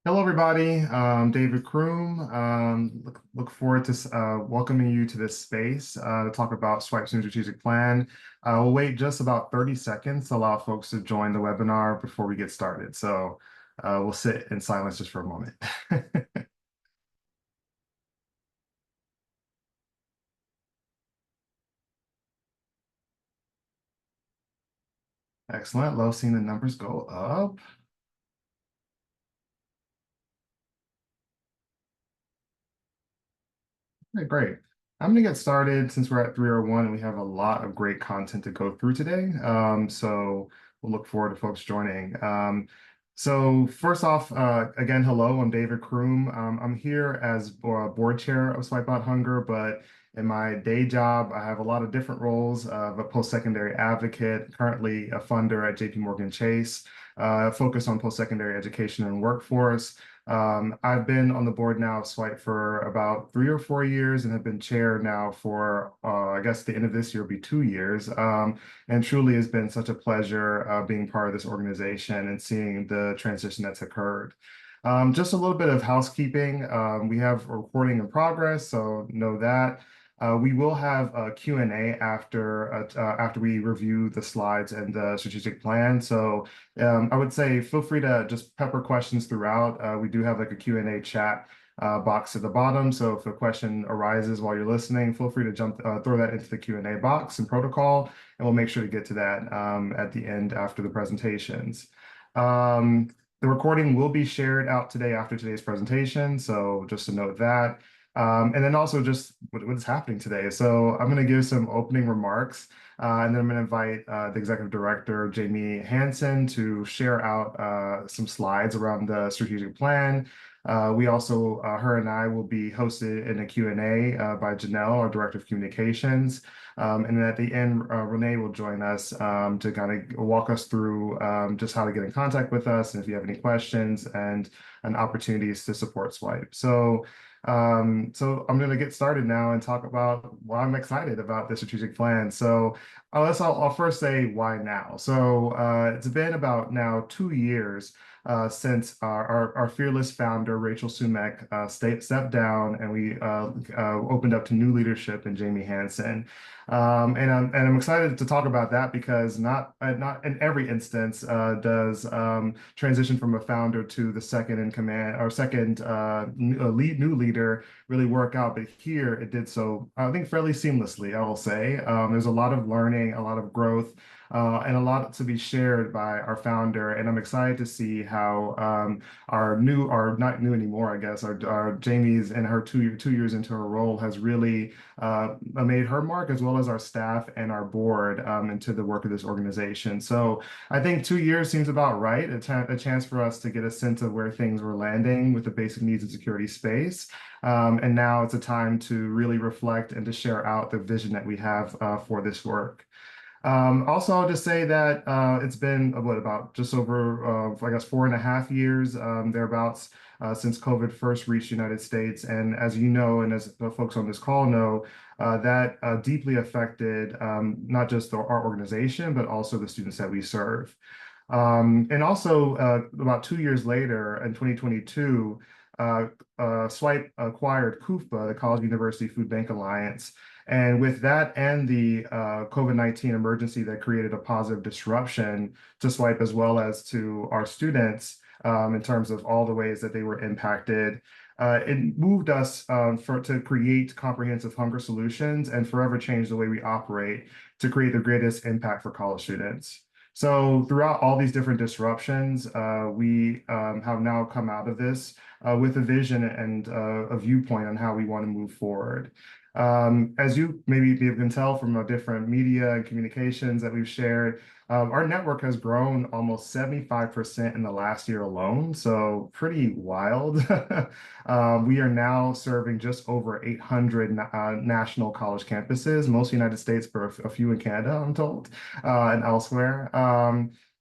Hello, everybody. David Croom. Look forward to welcoming you to this space to talk about Swipe's new strategic plan. We'll wait just about 30 seconds to allow folks to join the webinar before we get started. So we'll sit in silence just for a moment. Excellent. Love seeing the numbers go up. Okay, great. I'm going to get started since we're at 3:01 and we have a lot of great content to go through today. So we'll look forward to folks joining. So first off, again, hello, I'm David Croom. I'm here as board chair of Swipe Out Hunger, but in my day job, I have a lot of different roles of a post-secondary advocate, currently a funder at JP Morgan Chase, focused on post-secondary education and workforce. I've been on the board now of Swipe for about 3 or 4 years and have been chair now for, I guess the end of this year will be 2 years. And truly has been such a pleasure being part of this organization and seeing the transition that's occurred. Just a little bit of housekeeping. We have a recording in progress, so know that. We will have a Q&A after we review the slides and the strategic plan. So I would say feel free to just pepper questions throughout. We do have like a Q&A chat box at the bottom. So if a question arises while you're listening, feel free to throw that into the Q&A box and protocol, and we'll make sure to get to that at the end after the presentations. The recording will be shared out today after today's presentation, so just to note that. And then also just what's happening today. So I'm going to give some opening remarks, and then I'm going to invite the executive director, Jaime Hansen, to share out some slides around the strategic plan. We also, her and I will be hosted in a Q&A by Janelle, our director of communications. And then at the end, Renee will join us to kind of walk us through just how to get in contact with us and if you have any questions and opportunities to support Swipe. So I'm going to get started now and talk about why I'm excited about the strategic plan. So I'll first say why now. So it's been about now 2 years since our fearless founder, Rachel Sumek, stepped down and we opened up to new leadership in Jaime Hansen. And I'm excited to talk about that because not in every instance does transition from a founder to the second in command or second new leader really work out. But here it did so, I think, fairly seamlessly, I will say. There's a lot of learning, a lot of growth, and a lot to be shared by our founder. And I'm excited to see how not new anymore, I guess, our Jamie's in her 2 years into her role has really made her mark, as well as our staff and our board into the work of this organization. So I think 2 years seems about right, a chance for us to get a sense of where things were landing with the basic needs and security space. And now it's a time to really reflect and to share out the vision that we have for this work. Also, I'll just say that it's been about just over, I guess, 4.5 years thereabouts since COVID first reached the United States. And as you know, and as the folks on this call know, that deeply affected not just our organization, but also the students that we serve. And also, about 2 years later, in 2022, Swipe acquired CUFBA, the College University Food Bank Alliance. And with that and the COVID-19 emergency that created a positive disruption to Swipe as well as to our students in terms of all the ways that they were impacted, it moved us to create comprehensive hunger solutions and forever change the way we operate to create the greatest impact for college students. So throughout all these different disruptions, we have now come out of this with a vision and a viewpoint on how we want to move forward. As you maybe can tell from different media and communications that we've shared, our network has grown almost 75% in the last year alone, so pretty wild. We are now serving just over 800 national college campuses, mostly United States, but a few in Canada, I'm told, and elsewhere.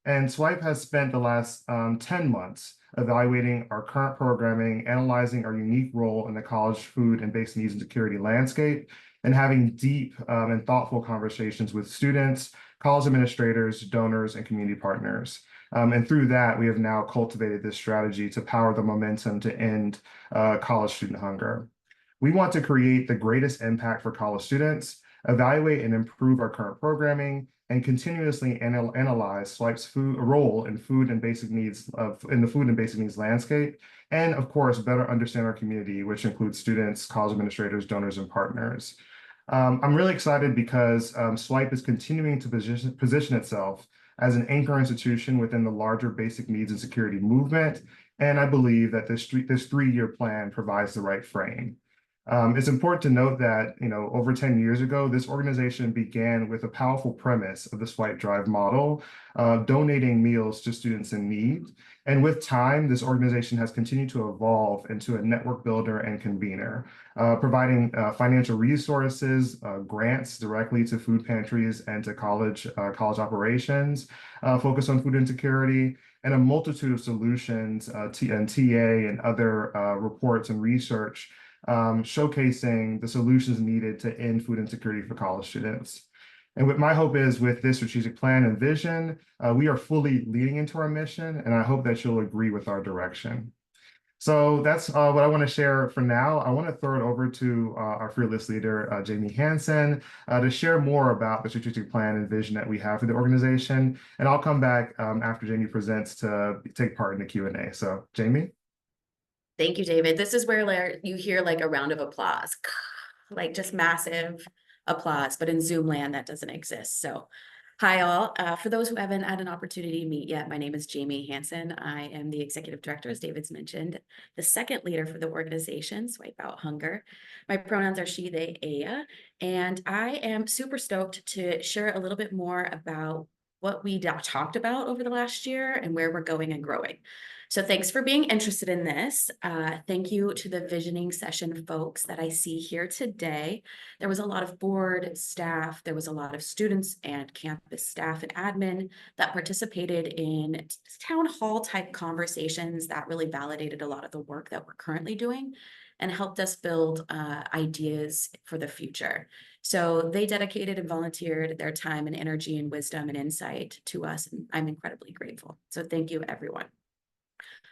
And Swipe has spent the last 10 months evaluating our current programming, analyzing our unique role in the college food and basic needs and security landscape, and having deep and thoughtful conversations with students, college administrators, donors, and community partners. And through that, we have now cultivated this strategy to power the momentum to end college student hunger. We want to create the greatest impact for college students, evaluate and improve our current programming, and continuously analyze SWIPE's role in food and basic needs in the food and basic needs landscape, and of course, better understand our community, which includes students, college administrators, donors, and partners. I'm really excited because SWIPE is continuing to position itself as an anchor institution within the larger basic needs and security movement, and I believe that this three-year plan provides the right frame. It's important to note that, over 10 years ago, this organization began with a powerful premise of the Swipe Drive model, donating meals to students in need. And with time, this organization has continued to evolve into a network builder and convener, providing financial resources, grants directly to food pantries and to college operations, focus on food insecurity, and a multitude of solutions, and TA and other reports and research showcasing the solutions needed to end food insecurity for college students. And what my hope is with this strategic plan and vision, we are fully leading into our mission, and I hope that you'll agree with our direction. So that's what I want to share for now. I want to throw it over to our fearless leader, Jaime Hansen, to share more about the strategic plan and vision that we have for the organization. And I'll come back after Jaime presents to take part in the Q&A. So, Jaime? Thank you, David. This is where you hear like a round of applause, like just massive applause, but in Zoom land that doesn't exist. So hi all. For those who haven't had an opportunity to meet yet, my name is Jaime Hansen. I am the executive director, as David's mentioned, the second leader for the organization, Swipe Out Hunger. My pronouns are she, they, aya, and I am super stoked to share a little bit more about what we talked about over the last year and where we're going and growing. So thanks for being interested in this. Thank you to the visioning session folks that I see here today. There was a lot of board staff, there was a lot of students and campus staff and admin that participated in town hall type conversations that really validated a lot of the work that we're currently doing and helped us build ideas for the future. So they dedicated and volunteered their time and energy and wisdom and insight to us, and I'm incredibly grateful. So thank you, everyone.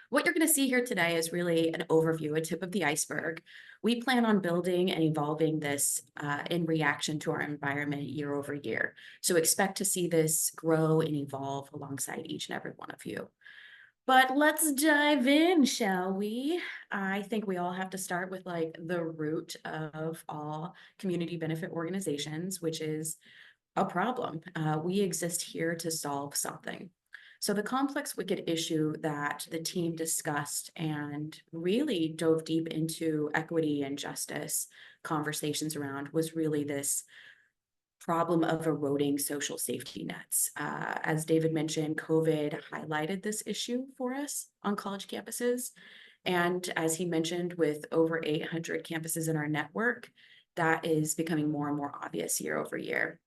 What you're going to see here today is really an overview, a tip of the iceberg. We plan on building and evolving this in reaction to our environment year over year. So expect to see this grow and evolve alongside each and every one of you. But let's dive in, shall we? I think we all have to start with like the root of all community benefit organizations, which is a problem. We exist here to solve something. So the complex wicked issue that the team discussed and really dove deep into equity and justice conversations around was really this problem of eroding social safety nets. As David mentioned, COVID highlighted this issue for us on college campuses. And as he mentioned, with over 800 campuses in our network, that is becoming more and more obvious year over year.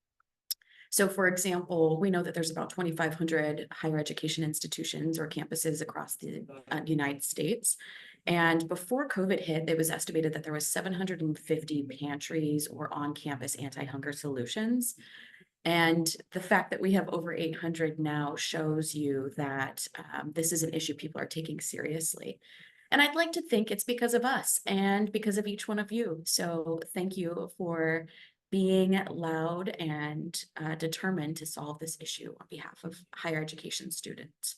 So for example, we know that there's about 2,500 higher education institutions or campuses across the United States. And before COVID hit, it was estimated that there was 750 pantries or on-campus anti-hunger solutions. And the fact that we have over 800 now shows you that this is an issue people are taking seriously. And I'd like to think it's because of us and because of each one of you. So thank you for being loud and determined to solve this issue on behalf of higher education students.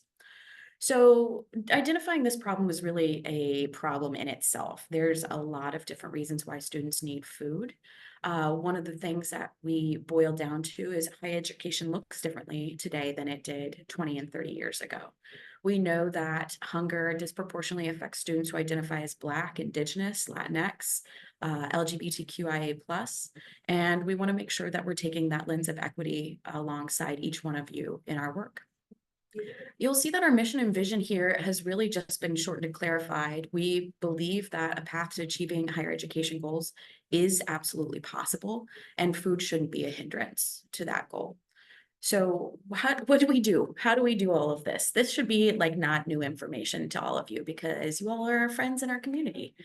So identifying this problem was really a problem in itself. There's a lot of different reasons why students need food. One of the things that we boil down to is higher education looks differently today than it did 20 and 30 years ago. We know that hunger disproportionately affects students who identify as Black, Indigenous, Latinx, LGBTQIA+, and we want to make sure that we're taking that lens of equity alongside each one of you in our work. You'll see that our mission and vision here has really just been shortened and clarified. We believe that a path to achieving higher education goals is absolutely possible, and food shouldn't be a hindrance to that goal. So what do we do? How do we do all of this? This should be like not new information to all of you because you all are our friends in our community.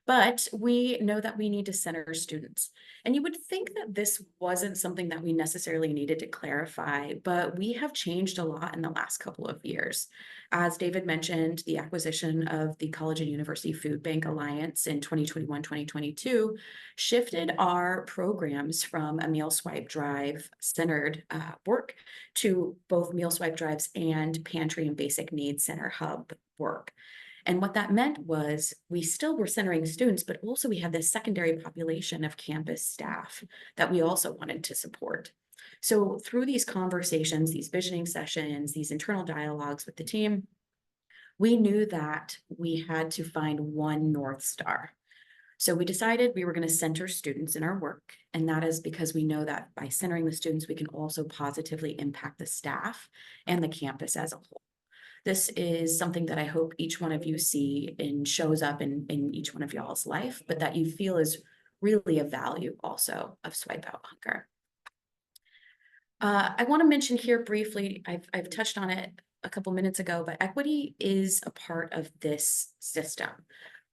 But we know that we need to center students. And you would think that this wasn't something that we necessarily needed to clarify, but we have changed a lot in the last couple of years. As David mentioned, the acquisition of the College and University Food Bank Alliance in 2021, 2022 shifted our programs from a meal swipe drive centered work to both meal swipe drives and pantry and basic needs center hub work. And what that meant was we still were centering students, but also we had this secondary population of campus staff that we also wanted to support. So through these conversations, these visioning sessions, these internal dialogues with the team, we knew that we had to find one North Star. So we decided we were going to center students in our work. And that is because we know that by centering the students, we can also positively impact the staff and the campus as a whole. This is something that I hope each one of you see and shows up in each one of y'all's life, but that you feel is really a value also of Swipe Out Hunger. I want to mention here briefly, I've touched on it a couple minutes ago, but equity is a part of this system.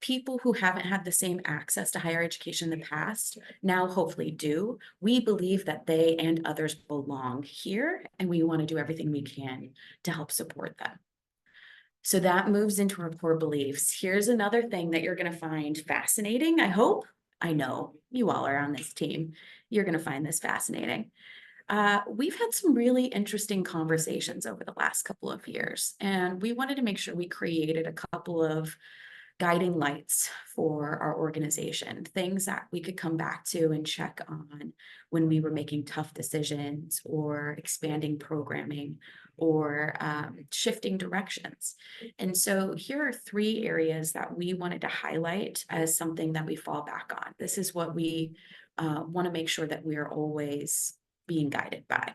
People who haven't had the same access to higher education in the past now hopefully do. We believe that they and others belong here, and we want to do everything we can to help support them. So that moves into our core beliefs. Here's another thing that you're going to find fascinating, I hope. I know you all are on this team. You're going to find this fascinating. We've had some really interesting conversations over the last couple of years, and we wanted to make sure we created a couple of guiding lights for our organization, things that we could come back to and check on when we were making tough decisions or expanding programming or shifting directions. And so here are three areas that we wanted to highlight as something that we fall back on. This is what we want to make sure that we are always being guided by.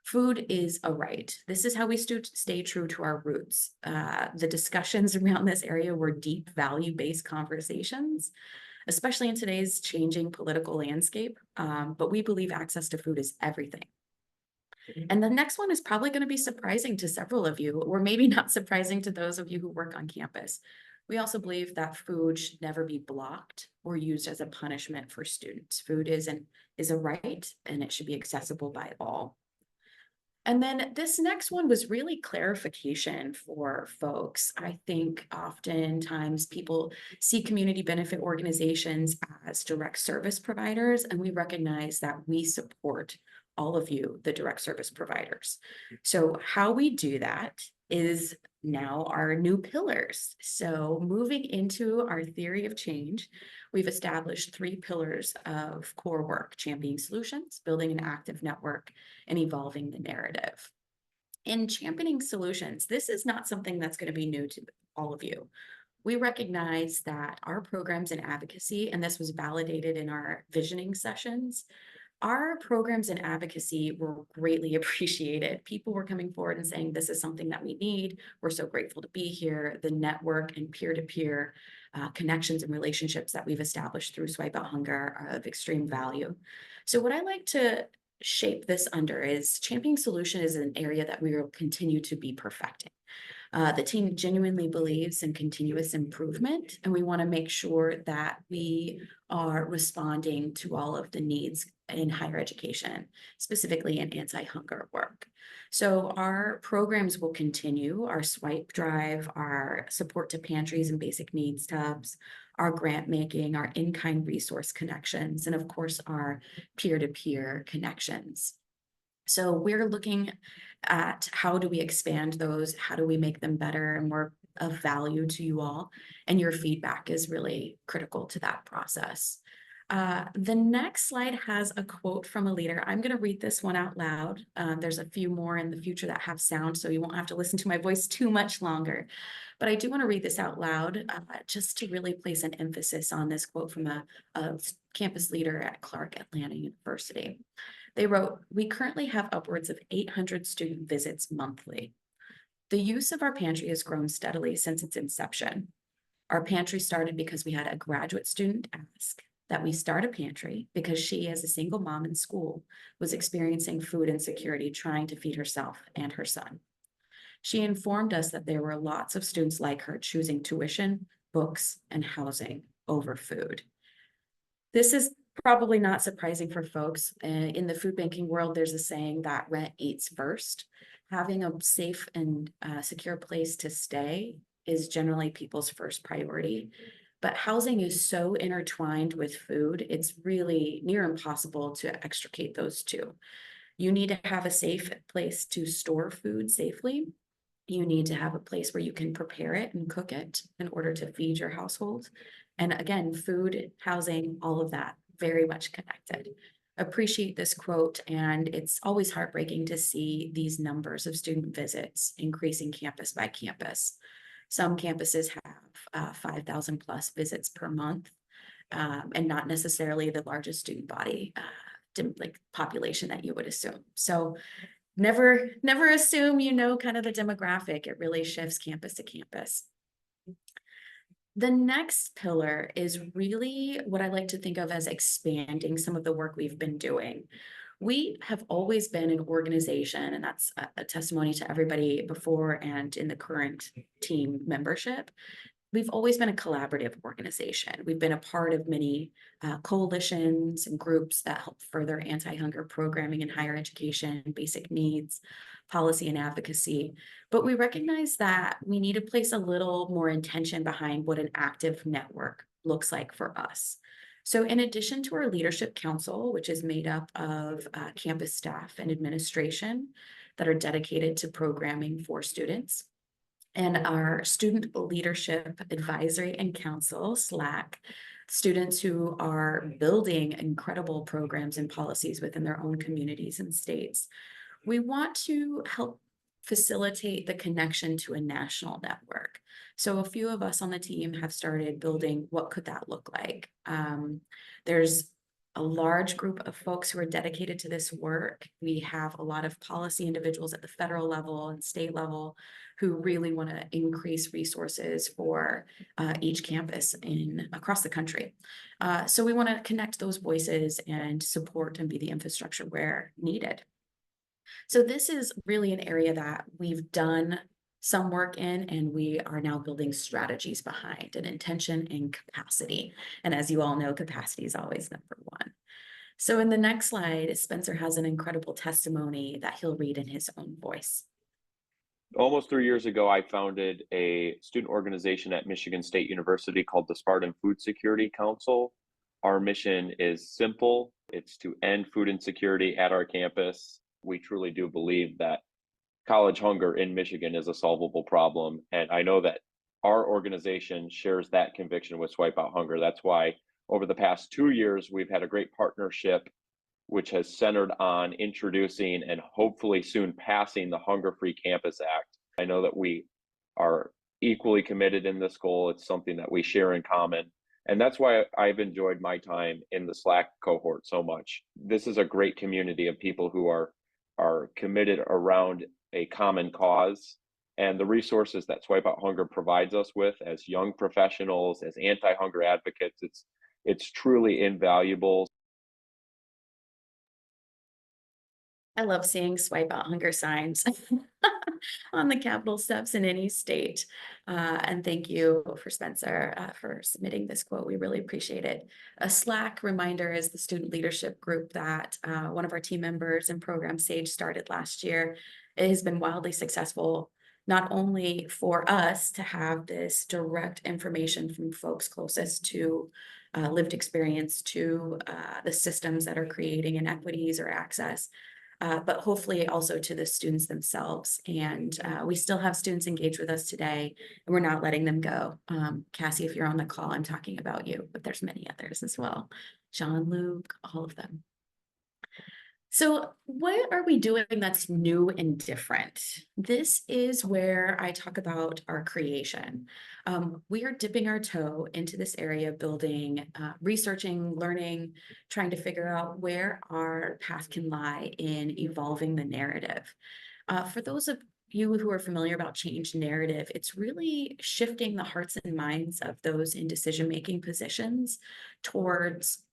Food is a right. This is how we stay true to our roots. The discussions around this area were deep value-based conversations, especially in today's changing political landscape. But we believe access to food is everything. And the next one is probably going to be surprising to several of you, or maybe not surprising to those of you who work on campus. We also believe that food should never be blocked or used as a punishment for students. Food is a right, and it should be accessible by all. And then this next one was really clarification for folks. I think oftentimes people see community benefit organizations as direct service providers, and we recognize that we support all of you, the direct service providers. So how we do that is now our new pillars. So moving into our theory of change, we've established three pillars of core work: championing solutions, building an active network, and evolving the narrative. In championing solutions, this is not something that's going to be new to all of you. We recognize that our programs in advocacy, and this was validated in our visioning sessions, our programs in advocacy were greatly appreciated. People were coming forward and saying, this is something that we need. We're so grateful to be here. The network and peer-to-peer connections and relationships that we've established through Swipe Out Hunger are of extreme value. So what I like to shape this under is championing solution is an area that we will continue to be perfecting. The team genuinely believes in continuous improvement, and we want to make sure that we are responding to all of the needs in higher education, specifically in anti-hunger work. So our programs will continue: our swipe drive, our support to pantries and basic needs hubs, our grant making, our in-kind resource connections, and of course, our peer-to-peer connections. So we're looking at how do we expand those, how do we make them better and more of value to you all, and your feedback is really critical to that process. The next slide has a quote from a leader. I'm going to read this one out loud. There's a few more in the future that have sound, so you won't have to listen to my voice too much longer. But I do want to read this out loud just to really place an emphasis on this quote from a campus leader at Clark Atlanta University. They wrote, "We currently have upwards of 800 student visits monthly. The use of our pantry has grown steadily since its inception. Our pantry started because we had a graduate student ask that we start a pantry because she, as a single mom in school, was experiencing food insecurity trying to feed herself and her son. She informed us that there were lots of students like her choosing tuition, books, and housing over food. This is probably not surprising for folks. In the food banking world, there's a saying that rent eats first. Having a safe and secure place to stay is generally people's first priority. But housing is so intertwined with food, it's really near impossible to extricate those two. You need to have a safe place to store food safely. You need to have a place where you can prepare it and cook it in order to feed your household. And again, food, housing, all of that, very much connected. Appreciate this quote, and it's always heartbreaking to see these numbers of student visits increasing campus by campus. Some campuses have 5,000 plus visits per month, and not necessarily the largest student body, like population that you would assume. So never assume you know kind of the demographic. It really shifts campus to campus. The next pillar is really what I like to think of as expanding some of the work we've been doing. We have always been an organization, and that's a testimony to everybody before and in the current team membership. We've always been a collaborative organization. We've been a part of many coalitions and groups that help further anti-hunger programming in higher education, basic needs, policy, and advocacy. But we recognize that we need to place a little more intention behind what an active network looks like for us. So in addition to our leadership council, which is made up of campus staff and administration that are dedicated to programming for students, and our Student Leadership Advisory and Council, SLAC, students who are building incredible programs and policies within their own communities and states. We want to help facilitate the connection to a national network. So a few of us on the team have started building what could that look like. There's a large group of folks who are dedicated to this work. We have a lot of policy individuals at the federal level and state level who really want to increase resources for each campus across the country. So we want to connect those voices and support and be the infrastructure where needed. So this is really an area that we've done some work in, and we are now building strategies behind an intention and capacity. And as you all know, capacity is always number one. So in the next slide, Spencer has an incredible testimony that he'll read in his own voice. Almost 3 years ago, I founded a student organization at Michigan State University called the Spartan Food Security Council. Our mission is simple. It's to end food insecurity at our campus. We truly do believe that college hunger in Michigan is a solvable problem. And I know that our organization shares that conviction with Swipe Out Hunger. That's why over the past 2 years, we've had a great partnership which has centered on introducing and hopefully soon passing the Hunger Free Campus Act. I know that we are equally committed in this goal. It's something that we share in common. And that's why I've enjoyed my time in the Slack cohort so much. This is a great community of people who are committed around a common cause. And the resources that Swipe Out Hunger provides us with as young professionals, as anti-hunger advocates, it's truly invaluable. I love seeing Swipe Out Hunger signs on the Capitol steps in any state. And thank you for Spencer for submitting this quote. We really appreciate it. A Slack reminder is the student leadership group that one of our team members and program Sage started last year. It has been wildly successful, not only for us to have this direct information from folks closest to lived experience to the systems that are creating inequities or access, but hopefully also to the students themselves. And we still have students engaged with us today, and we're not letting them go. Cassie, if you're on the call, I'm talking about you, but there's many others as well. John, Luke, all of them. So what are we doing that's new and different? This is where I talk about our creation. We are dipping our toe into this area, building, researching, learning, trying to figure out where our path can lie in evolving the narrative. For those of you who are familiar about change narrative, it's really shifting the hearts and minds of those in decision-making positions towards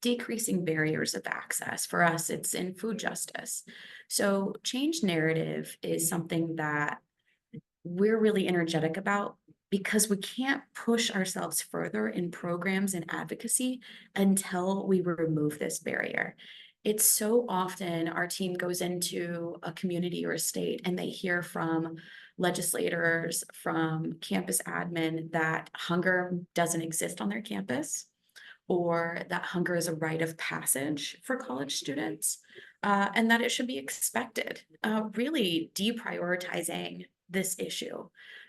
decreasing barriers of access. For us, it's in food justice. So change narrative is something that we're really energetic about because we can't push ourselves further in programs and advocacy until we remove this barrier. It's so often our team goes into a community or a state and they hear from legislators, from campus admin that hunger doesn't exist on their campus, or that hunger is a rite of passage for college students, and that it should be expected, really deprioritizing this issue.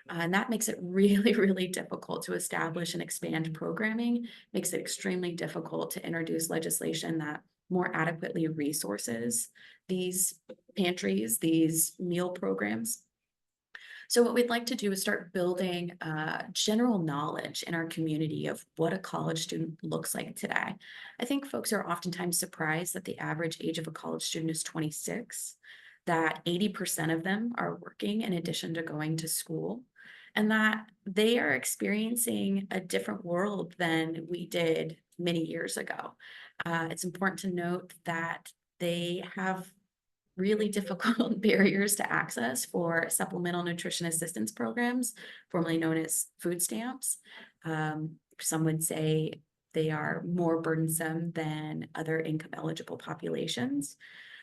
And that makes it really, really difficult to establish and expand programming, makes it extremely difficult to introduce legislation that more adequately resources these pantries, these meal programs. So what we'd like to do is start building general knowledge in our community of what a college student looks like today. I think folks are oftentimes surprised that the average age of a college student is 26, that 80% of them are working in addition to going to school, and that they are experiencing a different world than we did many years ago. It's important to note that they have really difficult barriers to access for supplemental nutrition assistance programs, formerly known as food stamps. Some would say they are more burdensome than other income eligible populations.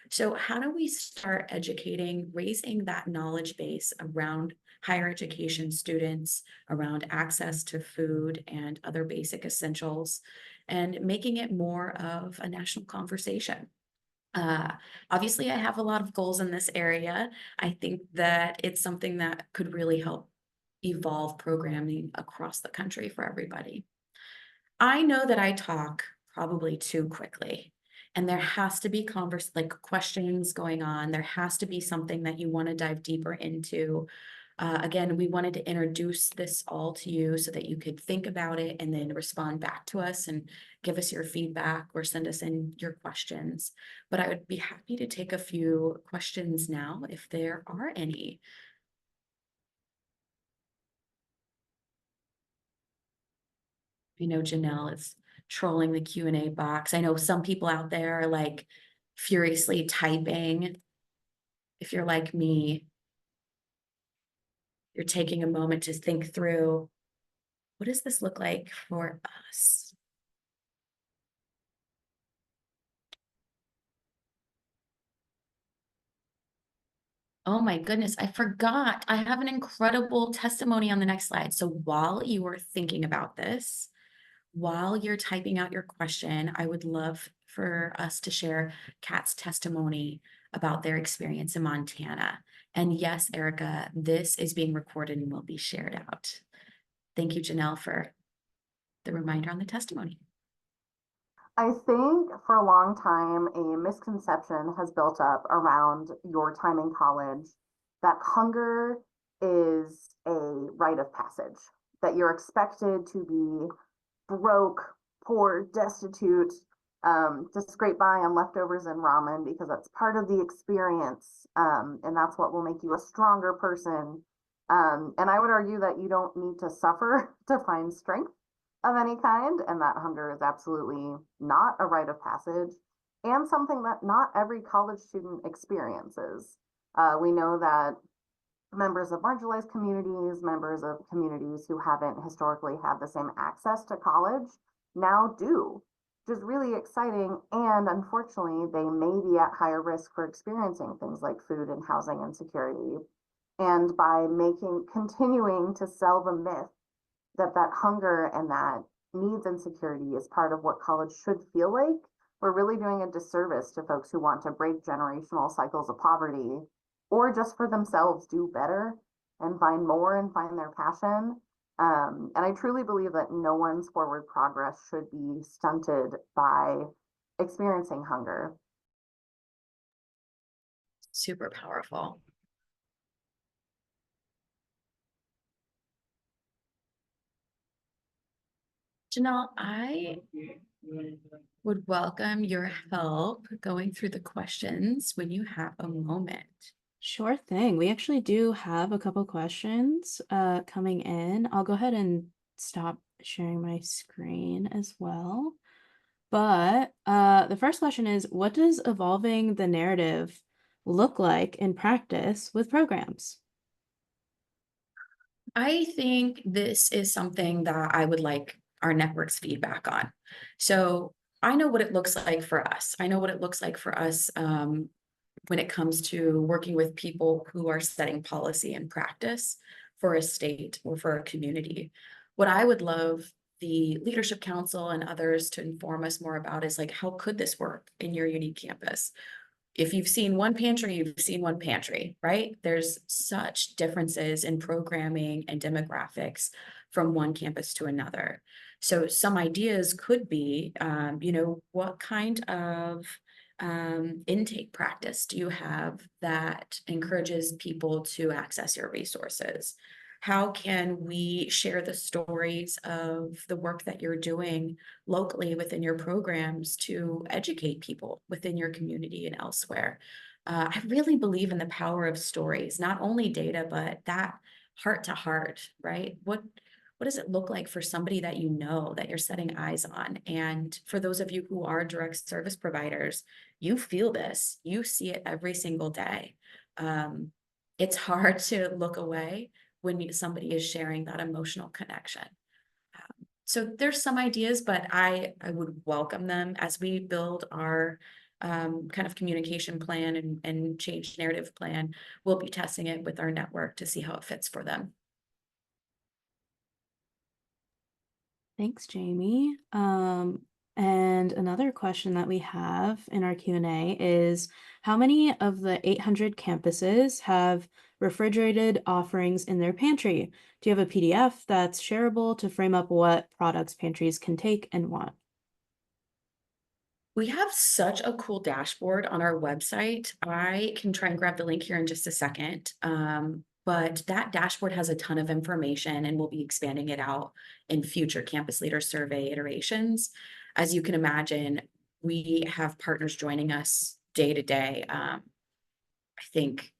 So how do we start educating, raising that knowledge base around higher education students, around access to food and other basic essentials, and making it more of a national conversation? Obviously, I have a lot of goals in this area. I think that it's something that could really help evolve programming across the country for everybody. I know that I talk probably too quickly, and there has to be questions going on. There has to be something that you want to dive deeper into. Again, we wanted to introduce this all to you so that you could think about it and then respond back to us and give us your feedback or send us in your questions. But I would be happy to take a few questions now if there are any. I know Janelle is trolling the Q&A box. I know some people out there are like furiously typing. If you're like me, you're taking a moment to think through, what does this look like for us? Oh my goodness, I forgot. I have an incredible testimony on the next slide. So while you are thinking about this, while you're typing out your question, I would love for us to share Kat's testimony about their experience in Montana. And yes, Erica, this is being recorded and will be shared out. Thank you, Janelle, for the reminder on the testimony. I think for a long time, a misconception has built up around your time in college that hunger is a rite of passage, that you're expected to be broke, poor, destitute, to scrape by on leftovers and ramen because that's part of the experience, and that's what will make you a stronger person. And I would argue that you don't need to suffer to find strength of any kind, and that hunger is absolutely not a rite of passage and something that not every college student experiences. We know that members of marginalized communities, members of communities who haven't historically had the same access to college now do, which is really exciting. And unfortunately, they may be at higher risk for experiencing things like food and housing insecurity. And by continuing to sell the myth that hunger and that needs insecurity is part of what college should feel like, we're really doing a disservice to folks who want to break generational cycles of poverty or just for themselves do better and find more and find their passion. And I truly believe that no one's forward progress should be stunted by experiencing hunger. Super powerful. Janelle, I would welcome your help going through the questions when you have a moment. Sure thing. We actually do have a couple questions coming in. I'll go ahead and stop sharing my screen as well. But the first question is, what does evolving the narrative look like in practice with programs? I think this is something that I would like our network's feedback on. So I know what it looks like for us. I know what it looks like for us when it comes to working with people who are setting policy and practice for a state or for a community. What I would love the Leadership Council and others to inform us more about is like, how could this work in your unique campus? If you've seen one pantry, you've seen one pantry, right? There's such differences in programming and demographics from one campus to another. So some ideas could be, what kind of intake practice do you have that encourages people to access your resources? How can we share the stories of the work that you're doing locally within your programs to educate people within your community and elsewhere? I really believe in the power of stories, not only data, but that heart to heart, right? What does it look like for somebody that you know that you're setting eyes on? And for those of you who are direct service providers, you feel this, you see it every single day. It's hard to look away when somebody is sharing that emotional connection. So there's some ideas, but I would welcome them as we build our kind of communication plan and change narrative plan. We'll be testing it with our network to see how it fits for them. Thanks, Jamie. And another question that we have in our Q&A is, how many of the 800 campuses have refrigerated offerings in their pantry? Do you have a PDF that's shareable to frame up what products pantries can take and want? We have such a cool dashboard on our website. I can try and grab the link here in just a second. But that dashboard has a ton of information, and we'll be expanding it out in future campus leader survey iterations. As you can imagine, we have partners joining us day to day. I think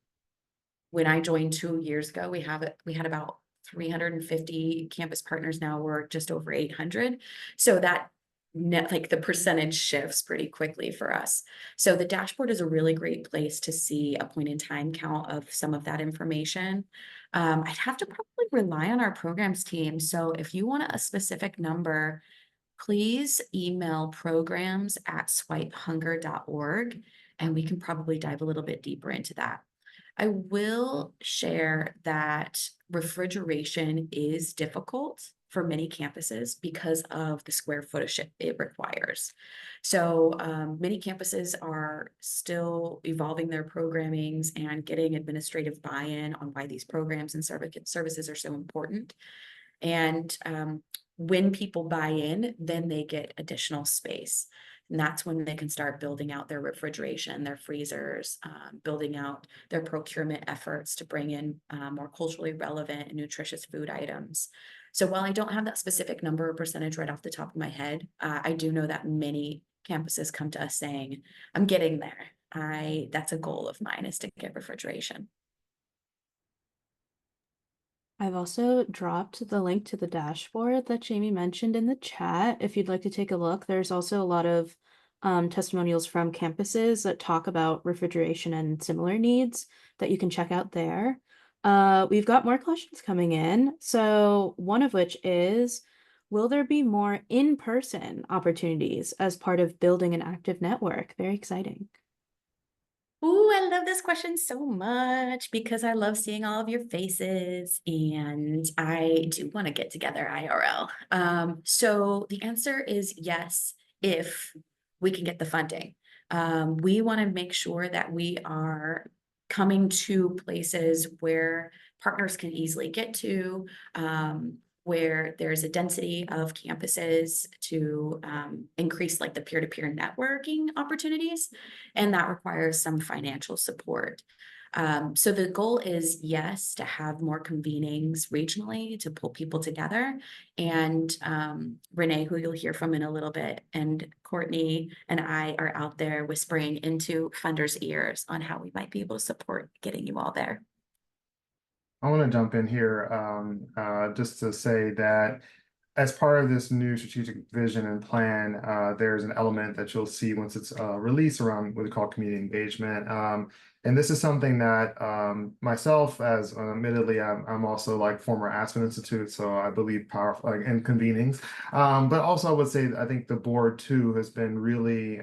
when I joined 2 years ago, we had about 350 campus partners. Now we're just over 800. So that like the percentage shifts pretty quickly for us. So the dashboard is a really great place to see a point in time count of some of that information. I'd have to probably rely on our programs team. So if you want a specific number, please email programs@swipehunger.org, and we can probably dive a little bit deeper into that. I will share that refrigeration is difficult for many campuses because of the square footage it requires. So many campuses are still evolving their programmings and getting administrative buy-in on why these programs and services are so important. And when people buy in, then they get additional space. And that's when they can start building out their refrigeration, their freezers, building out their procurement efforts to bring in more culturally relevant and nutritious food items. So while I don't have that specific number or percentage right off the top of my head, I do know that many campuses come to us saying, I'm getting there. That's a goal of mine, is to get refrigeration. I've also dropped the link to the dashboard that Jamie mentioned in the chat. If you'd like to take a look, there's also a lot of testimonials from campuses that talk about refrigeration and similar needs that you can check out there. We've got more questions coming in. So one of which is, will there be more in-person opportunities as part of building an active network? Very exciting. Oh, I love this question so much because I love seeing all of your faces, and I do want to get together IRL. So the answer is yes, if we can get the funding. We want to make sure that we are coming to places where partners can easily get to, where there's a density of campuses to increase like the peer-to-peer networking opportunities, and that requires some financial support. So the goal is, yes, to have more convenings regionally to pull people together. And Renee, who you'll hear from in a little bit, and Courtney and I are out there whispering into funders' ears on how we might be able to support getting you all there. I want to jump in here just to say that as part of this new strategic vision and plan, there's an element that you'll see once it's released around what we call community engagement. And this is something that myself, as admittedly, I'm also like former Aspen Institute, so I believe powerful like, in convenings. But also, I would say I think the board too has been really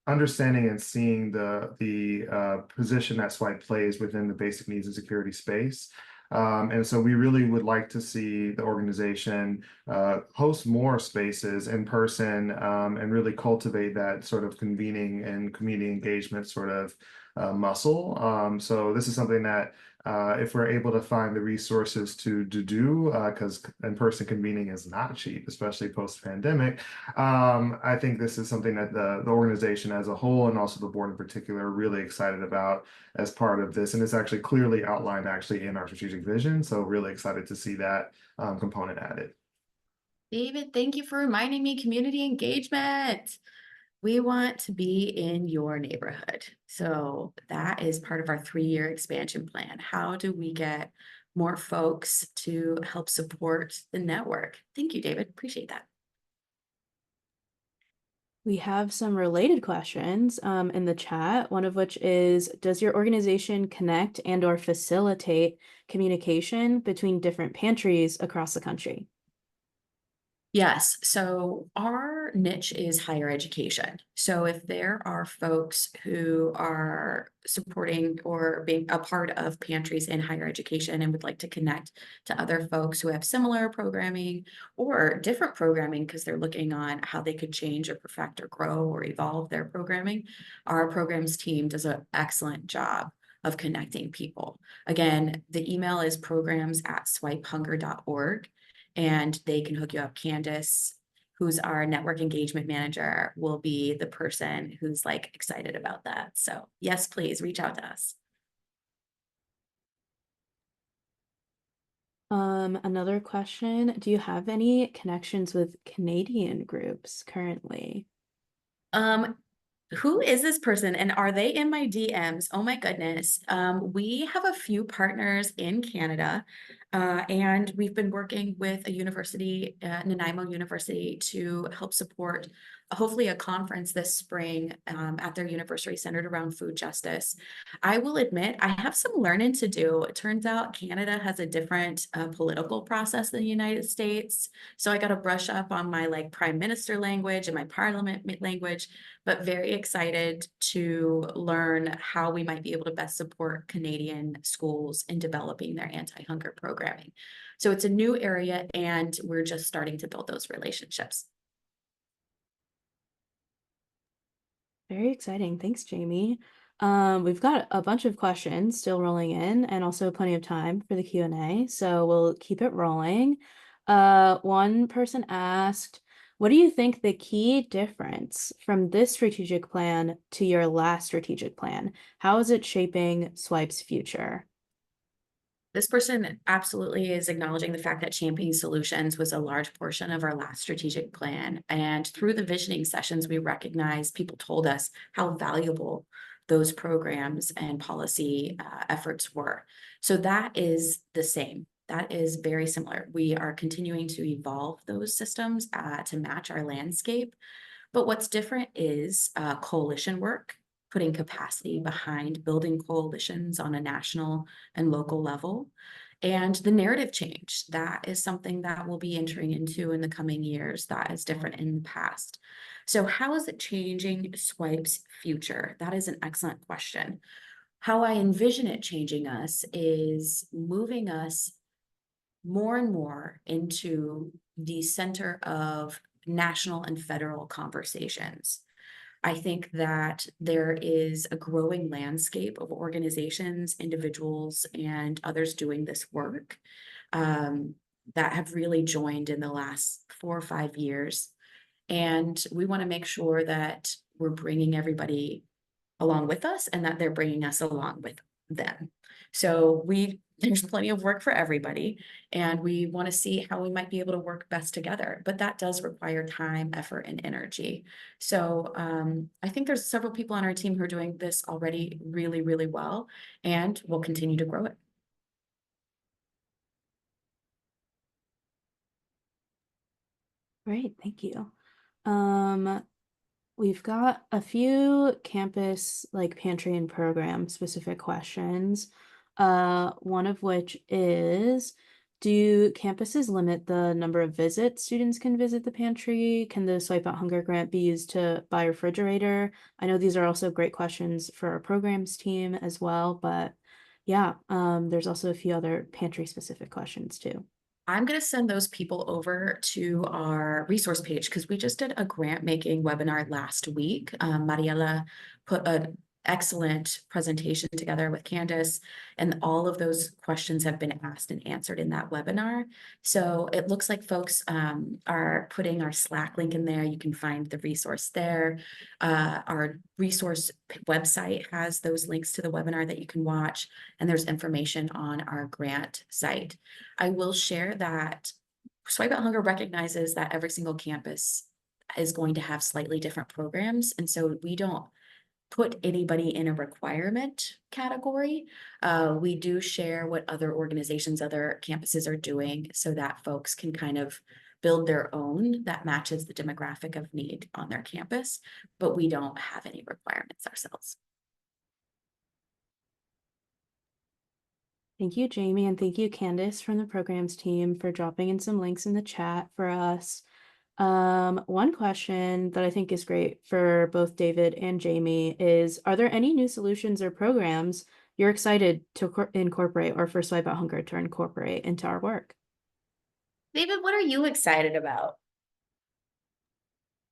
understanding and seeing the position that Swipe plays within the basic needs and security space. And so we really would like to see the organization host more spaces in person and really cultivate that sort of convening and community engagement sort of muscle. So this is something that if we're able to find the resources to do, because in-person convening is not cheap, especially post-pandemic, I think this is something that the organization as a whole and also the board in particular are really excited about as part of this. And it's actually clearly outlined actually in our strategic vision. So really excited to see that component added. David, thank you for reminding me community engagement. We want to be in your neighborhood. So that is part of our 3-year expansion plan. How do we get more folks to help support the network? Thank you, David. Appreciate that. We have some related questions in the chat, one of which is, does your organization connect and or facilitate communication between different pantries across the country? Yes, so our niche is higher education. So if there are folks who are supporting or being a part of pantries in higher education and would like to connect to other folks who have similar programming or different programming because they're looking on how they could change or perfect or grow or evolve their programming, our programs team does an excellent job of connecting people. Again, the email is programs@swipehunger.org. And they can hook you up. Candace, who's our network engagement manager, will be the person who's like excited about that. So yes, please reach out to us. Another question, do you have any connections with Canadian groups currently? Who is this person and are they in my DMs? Oh my goodness. We have a few partners in Canada and we've been working with a university, Nanaimo University, to help support hopefully a conference this spring at their university centered around food justice. I will admit I have some learning to do. It turns out Canada has a different political process than the United States. So I got to brush up on my like prime minister language and my parliament language, but very excited to learn how we might be able to best support Canadian schools in developing their anti-hunger programming. So it's a new area and we're just starting to build those relationships. Very exciting. Thanks, Jamie. We've got a bunch of questions still rolling in and also plenty of time for the Q&A, so we'll keep it rolling. One person asked, what do you think the key difference from this strategic plan to your last strategic plan? How is it shaping Swipe's future? This person absolutely is acknowledging the fact that championing solutions was a large portion of our last strategic plan. And through the visioning sessions, we recognized people told us how valuable those programs and policy efforts were. So that is the same. That is very similar. We are continuing to evolve those systems to match our landscape. But what's different is coalition work, putting capacity behind building coalitions on a national and local level. And the narrative change, that is something that we'll be entering into in the coming years that is different in the past. So how is it changing Swipe's future? That is an excellent question. How I envision it changing us is moving us more and more into the center of national and federal conversations. I think that there is a growing landscape of organizations, individuals, and others doing this work that have really joined in the last 4 or 5 years. And we want to make sure that we're bringing everybody along with us and that they're bringing us along with them. So there's plenty of work for everybody, and we want to see how we might be able to work best together, but that does require time, effort, and energy. So I think there's several people on our team who are doing this already really, really well, and we'll continue to grow it. Great, thank you. We've got a few campus like pantry and program specific questions. One of which is, do campuses limit the number of visits students can visit the pantry? Can the Swipe Out Hunger grant be used to buy a refrigerator? I know these are also great questions for our programs team as well, but yeah, there's also a few other pantry specific questions too. I'm going to send those people over to our resource page because we just did a grant making webinar last week. Mariela put an excellent presentation together with Candace, and all of those questions have been asked and answered in that webinar. So it looks like folks are putting our Slack link in there. You can find the resource there. Our resource website has those links to the webinar that you can watch, and there's information on our grant site. I will share that Swipe Out Hunger recognizes that every single campus is going to have slightly different programs. And so we don't put anybody in a requirement category. We do share what other organizations, other campuses are doing so that folks can kind of build their own that matches the demographic of need on their campus, but we don't have any requirements ourselves. Thank you, Jamie, and thank you, Candace, from the programs team for dropping in some links in the chat for us. One question that I think is great for both David and Jamie is, are there any new solutions or programs you're excited to incorporate or for Swipe Out Hunger to incorporate into our work? David, what are you excited about?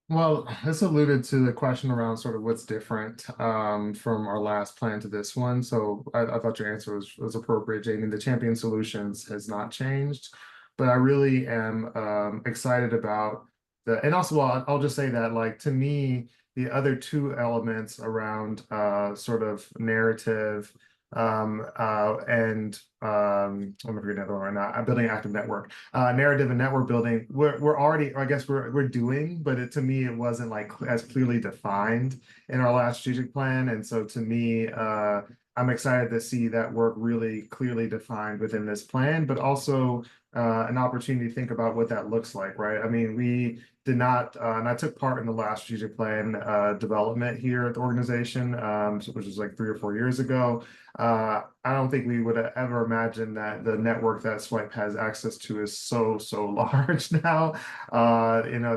Well, this alluded to the question around sort of what's different from our last plan to this one. So I thought your answer was appropriate, Jamie. The champion solutions has not changed, but I really am excited about and also, well, I'll just say that, like, to me, the other two elements around sort of narrative and I'm forgetting the other one right now. I'm building an active network. Narrative and network building. We're already, I guess we're doing, but to me it wasn't like as clearly defined in our last strategic plan. And so to me, I'm excited to see that work really clearly defined within this plan, but also an opportunity to think about what that looks like, right? I mean, we did not, and I took part in the last strategic plan development here at the organization, which was like 3 or 4 years ago. I don't think we would have ever imagined that the network that Swipe has access to is so large now.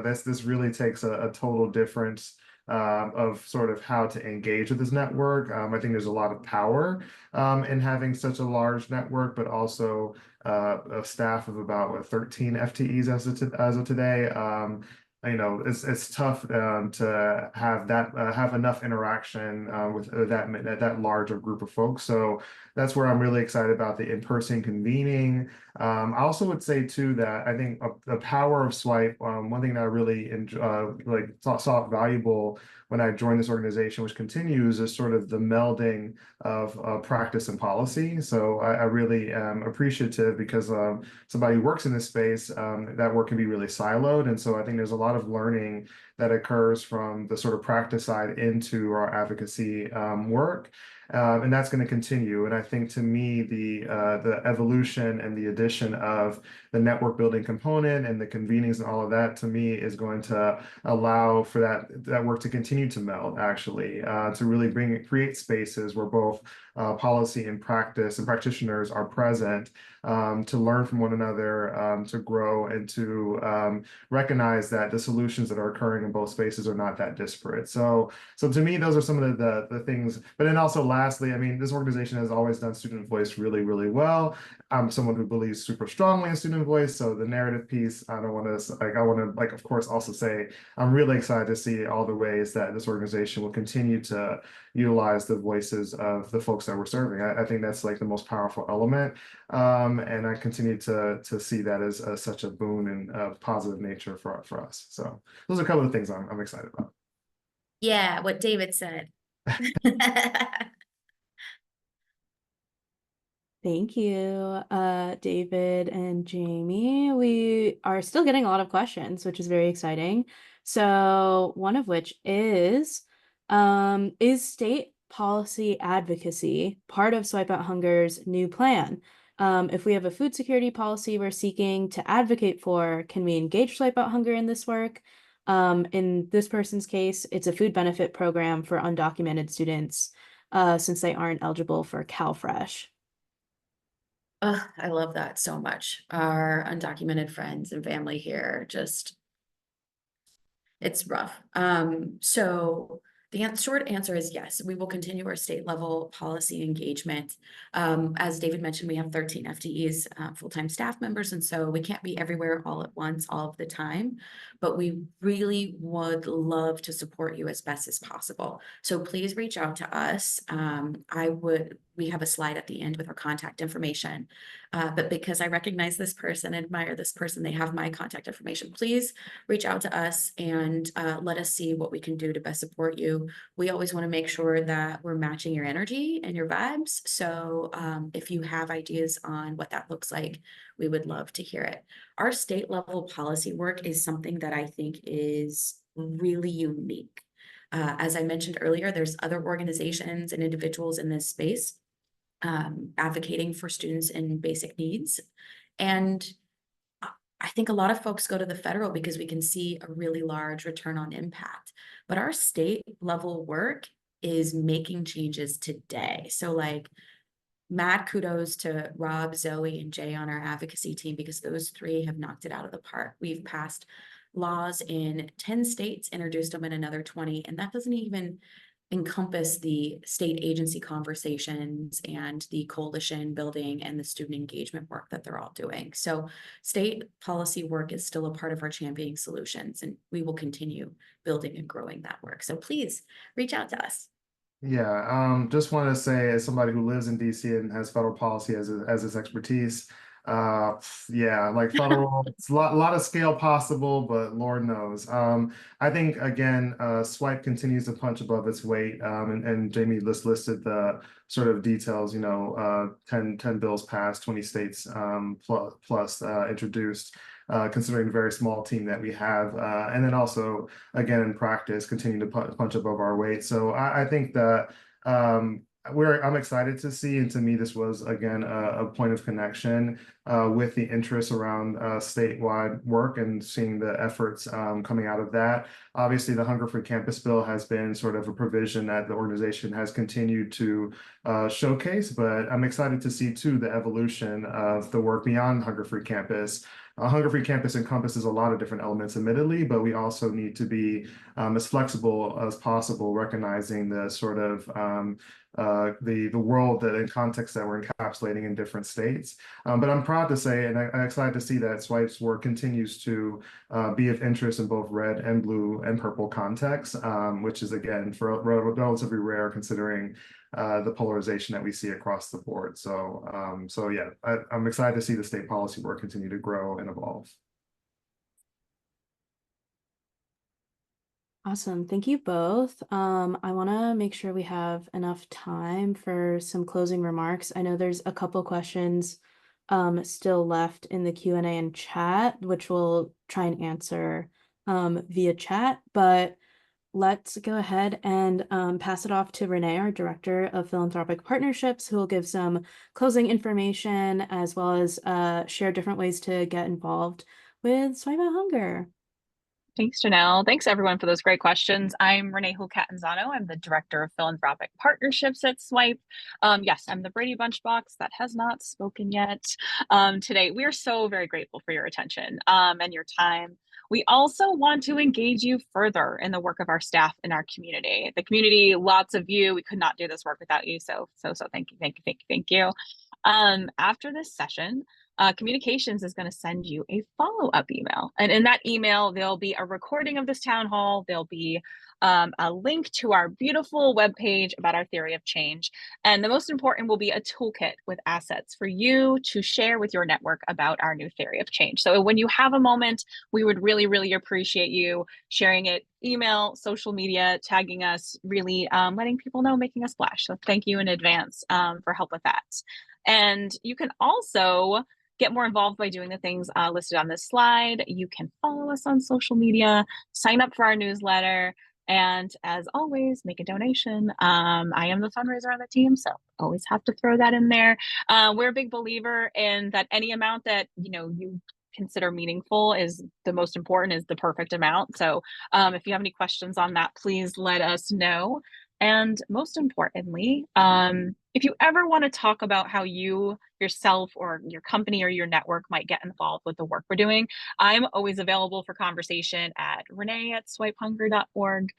This really takes a total difference of sort of how to engage with this network. I think there's a lot of power in having such a large network, but also a staff of about 13 FTEs as of today. It's tough to have enough interaction with that large of group of folks. So that's where I'm really excited about the in-person convening. I also would say too that I think the power of Swipe. One thing that I really saw valuable when I joined this organization, which continues, is sort of the melding of practice and policy. So I really am appreciative because somebody who works in this space, that work can be really siloed. And so I think there's a lot of learning that occurs from the sort of practice side into our advocacy work. And that's going to continue. And I think, to me, the evolution and the addition of the network building component and the convenings and all of that, to me, is going to allow for that work to continue to meld, actually, to really create spaces where both policy and practice and practitioners are present, to learn from one another, to grow, and to recognize that the solutions that are occurring in both spaces are not that disparate. So to me, those are some of the things. But then also, lastly, I mean, this organization has always done student voice really, really well. I'm someone who believes super strongly in student voice. So the narrative piece, I want to, of course, also say I'm really excited to see all the ways that this organization will continue to utilize the voices of the folks that we're serving. I think that's like the most powerful element. And I continue to see that as such a boon and positive nature for us. So those are a couple of things I'm excited about. Yeah, what David said. Thank you, David and Jamie. We are still getting a lot of questions, which is very exciting. So one of which is state policy advocacy part of Swipe Out Hunger's new plan? If we have a food security policy we're seeking to advocate for, can we engage Swipe Out Hunger in this work? In this person's case, it's a food benefit program for undocumented students, since they aren't eligible for CalFresh. I love that so much. Our undocumented friends and family here, just, it's rough. So the short answer is yes, we will continue our state level policy engagement. As David mentioned, we have 13 FTEs, full-time staff members, and so we can't be everywhere all at once, all of the time, but we really would love to support you as best as possible. So please reach out to us. We have a slide at the end with our contact information, but because I recognize this person, admire this person, they have my contact information. Please reach out to us and let us see what we can do to best support you. We always want to make sure that we're matching your energy and your vibes. So if you have ideas on what that looks like, we would love to hear it. Our state level policy work is something that I think is really unique. As I mentioned earlier, there's other organizations and individuals in this space advocating for students in basic needs. And I think a lot of folks go to the federal because we can see a really large return on impact, but our state level work is making changes today. So like, mad kudos to Rob, Zoe, and Jay on our advocacy team, because those three have knocked it out of the park. We've passed laws in 10 states, introduced them in another 20, and that doesn't even encompass the state agency conversations and the coalition building and the student engagement work that they're all doing. So state policy work is still a part of our championing solutions, and we will continue building and growing that work. So please reach out to us. Yeah, just want to say, as somebody who lives in DC and has federal policy as its expertise, yeah, like federal, it's a lot of scale possible, but Lord knows. I think again, Swipe continues to punch above its weight, and Jamie listed the sort of details. 10 bills passed, 20 states plus introduced. Considering the very small team that we have, and then also, again, in practice, continue to punch above our weight. So I think that I'm excited to see, and to me, this was again a point of connection with the interest around statewide work and seeing the efforts coming out of that. Obviously, the Hunger Free Campus bill has been sort of a provision that the organization has continued to showcase, but I'm excited to see too the evolution of the work beyond Hunger Free Campus. Hunger Free Campus encompasses a lot of different elements, admittedly, but we also need to be as flexible as possible, recognizing the sort of the world and context that we're encapsulating in different states. But I'm proud to say, and I'm excited to see that Swipe's work continues to be of interest in both red and blue and purple contexts, which is again relatively rare considering the polarization that we see across the board. So yeah, I'm excited to see the state policy work continue to grow and evolve. Awesome. Thank you both. I want to make sure we have enough time for some closing remarks. I know there's a couple questions still left in the Q&A and chat, which we'll try and answer via chat, but let's go ahead and pass it off to Renee, our Director of Philanthropic Partnerships, who will give some closing information as well as share different ways to get involved with Swipe Out Hunger. Thanks, Janelle. Thanks, everyone, for those great questions. I'm Renee Hulcatanzano. I'm the Director of Philanthropic Partnerships at Swipe. Yes, I'm the Brady Bunchbox that has not spoken yet today. We are so very grateful for your attention and your time. We also want to engage you further in the work of our staff in our community. The community, lots of you. We could not do this work without you. So thank you. After this session, communications is going to send you a follow-up email, and in that email there'll be a recording of this town hall. There'll be a link to our beautiful webpage about our theory of change, and the most important will be a toolkit with assets for you to share with your network about our new theory of change. So when you have a moment, we would really appreciate you sharing it, email, social media, tagging us, really letting people know, making a splash. So thank you in advance for help with that. And you can also get more involved by doing the things listed on this slide. You can follow us on social media, sign up for our newsletter, And as always, make a donation. I am the fundraiser on the team, so always have to throw that in there. We're a big believer in that any amount that you consider meaningful is the most important, is the perfect amount. So if you have any questions on that, please let us know. And most importantly, if you ever want to talk about how you yourself or your company or your network might get involved with the work we're doing, I'm always available for conversation at renee@swipehunger.org.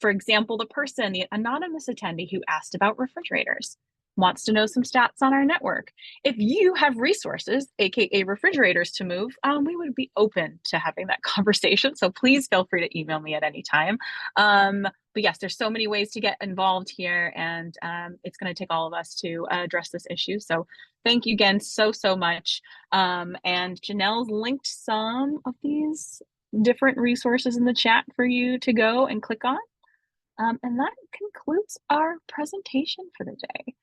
For example, the anonymous attendee who asked about refrigerators wants to know some stats on our network. If you have resources, aka refrigerators, to move, we would be open to having that conversation. So please feel free to email me at any time. But yes, there's so many ways to get involved here, and it's going to take all of us to address this issue. So thank you again so much. And Janelle's linked some of these different resources in the chat for you to go and click on. And that concludes our presentation for the day.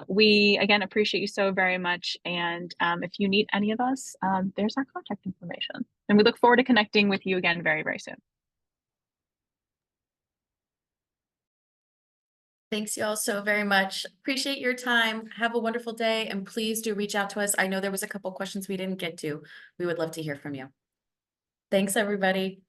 We again appreciate you so very much, and if you need any of us, there's our contact information, and we look forward to connecting with you again very soon. Thanks you all so very much. Appreciate your time. Have a wonderful day, and please do reach out to us. I know there was a couple questions we didn't get to. We would love to hear from you. Thanks, everybody.